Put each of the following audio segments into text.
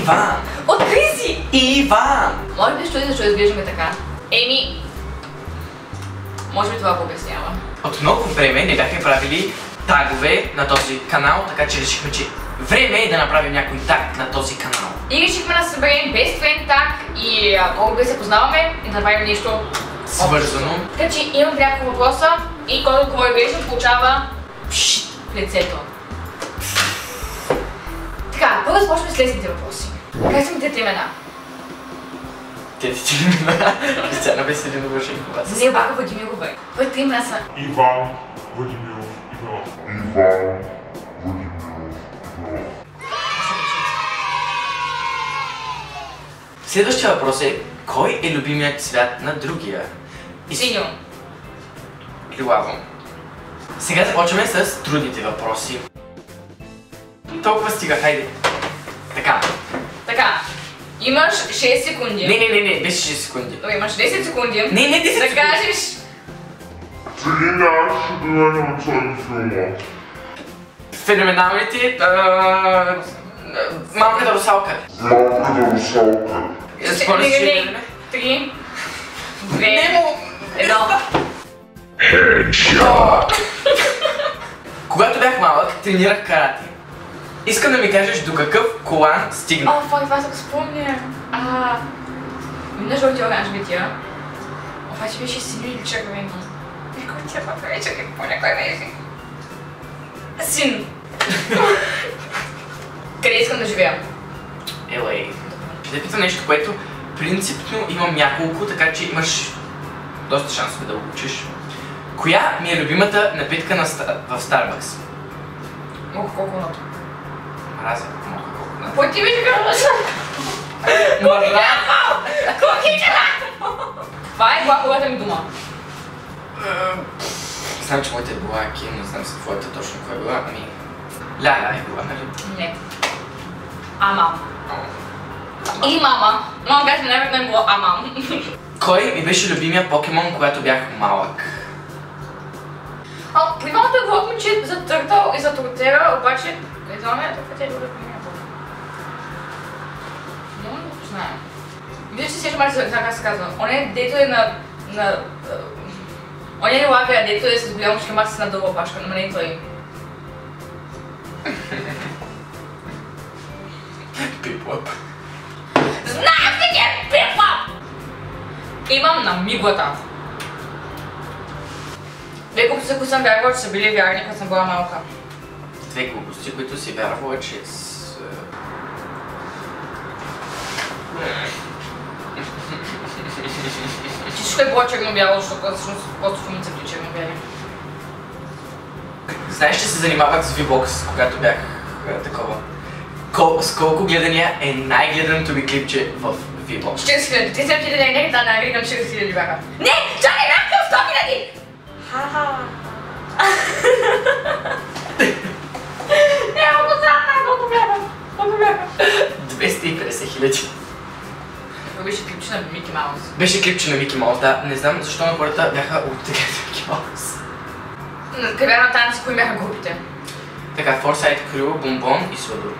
Иван! Откри си! Иван! Може би ще да изглеждаме така. Еми, може би това го обяснява. От много време не бяхме правили тагове на този канал, така че решихме, че време е да направим някой таг на този канал. И решихме да съберем Best Friend таг и колко да се познаваме и да направим нещо свързано. Така че имам няколко въпроса и който отговори грешно получава пшит в лицето. Така, първо започваме с лесните въпроси. Как са ми трите имена? Трите имена? Кристияна Веселина Вършенкова. Не, бака Владимиров бе. Твоите имена са Иван Владимиров Иванов. Иван Владимиров Иванов. Следващия въпрос е: кой е любимият цвят на другия? Синьо. Лилаво. Сега започваме с трудните въпроси. Толкова стига, хайде. Така. Така. Имаш 6 секунди. Не, без 6 секунди. Добре, имаш 10 секунди. Не, 10 секунди. Да кажеш. Три най-любимени от филма. Феноменалните... Малката русалка. Малката русалка. Според си време. 3, 2, 1. Headshot. Когато бях малък, тренирах карате. Искам да ми кажеш до какъв колан стигна. О, фак, това се го спомня. Минаш жълти оранжеви тия. Обаче беше синьо или червени. Някой тия път вече какво някой беше. Син. Къде искам да живея? LA. Ще те питам нещо, което принципно имам няколко, така че имаш доста шансове да го учиш. Коя ми е любимата напитка в Starbucks? Мока коконат. Мразя мока коконат. Кой ти ми казваш? Мразя! Кокичена! Това е глаголата ми дума. Знам, че моята е била Ким, не знам си твоята точно кой е била, ами... Ляля е била, нали? Не. Амам. Или мама. Мама беше най-вероятно е било Амам. Кой ми беше любимия покемон, когато бях малък? При двамата говорихме, че за Търтъл и за Тортера, обаче... Не знам, това е любимия покемон. Много не го знаем. Виж, че сеща маче за как се казва. Он е дето е на... Он е лавия, дето е с голямо шкемак с надълга пачка, но не той. Пип-лъп. Знам се, че е пип-лъп! Имам на миглата. Две глупости, които съм вярвала, че са били вярни, като съм била малка. Две глупости, които си вярвала, че с... Че всичко е било черно-бяло, защото всъщност просто филмите са били черно-бяли. Знаеш, че се занимавах с V-Box, когато бях такова. С колко гледания е най-гледаното ми клипче в V-Box? 40 000. 30 000, не, да, гледам 40 000 бяха. Не, чакай, бяха 100 000! Ха-ха. Не, много странно, много бяха. 250 хиляди. Това беше клипче на Мики Маус. Беше клипче на Мики Маус, да. Не знам защо на хората бяха оттеглят Мики Маус. Къде на танци, кои бяха групите? Така, Forsyth Crew, Бомбон и Сладур.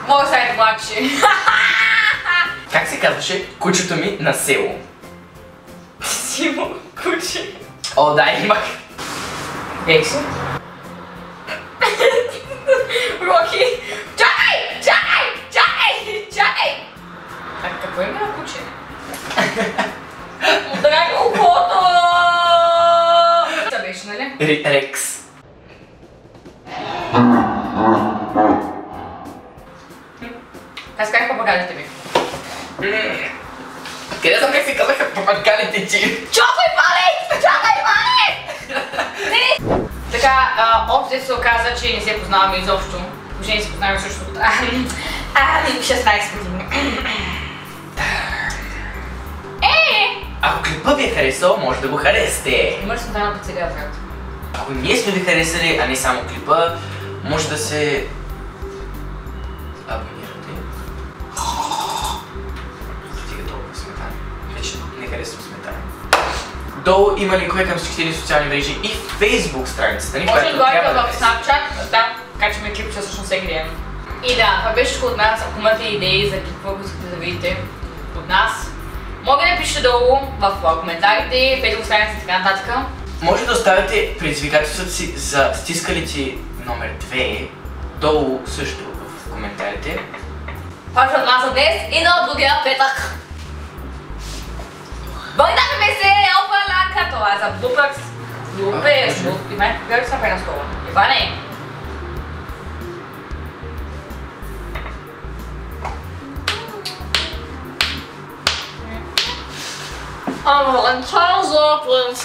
Мога сайт младши. Как се казваше кучето ми на село? Симо, куче. О, да, имах. Екси. Роки. Чакай! Чакай! Чакай! Чакай! Какво име на куче? Ударай го ухото! Това беше, нали? Рекс. Аз как папагалите ми? Къде съм, как се казаха папагалите ти? Чакай, пале! Чакай, пале! Така, общо се оказа, че не се познаваме изобщо. Въобще не се познаваме също от 16 години. Ако клипа ви е харесал, може да го харесате. Имаш сметана по целия град. Ако ние сме ви харесали, а не само клипа, може да се абонирате. Стига толкова сметана. Вече не харесвам сметана. Долу има линкове към всичките социални мрежи и Facebook страницата ни, Може да която отговорите трябва да в Snapchat, там качваме клипче всъщност всеки ден. И да, това беше от нас. Ако имате идеи за какво искате да видите от нас, може да напишете долу в коментарите, Facebook страница и така нататък. Може да оставите предизвикателствата си за стискалици номер 2 долу също в коментарите. Това ще от нас за днес и до другия петък. Бъдете се, опалака, това е за Блупърс. Блупърс, Блупърс, съм една скола. Иване! I'm on Charles Oakland.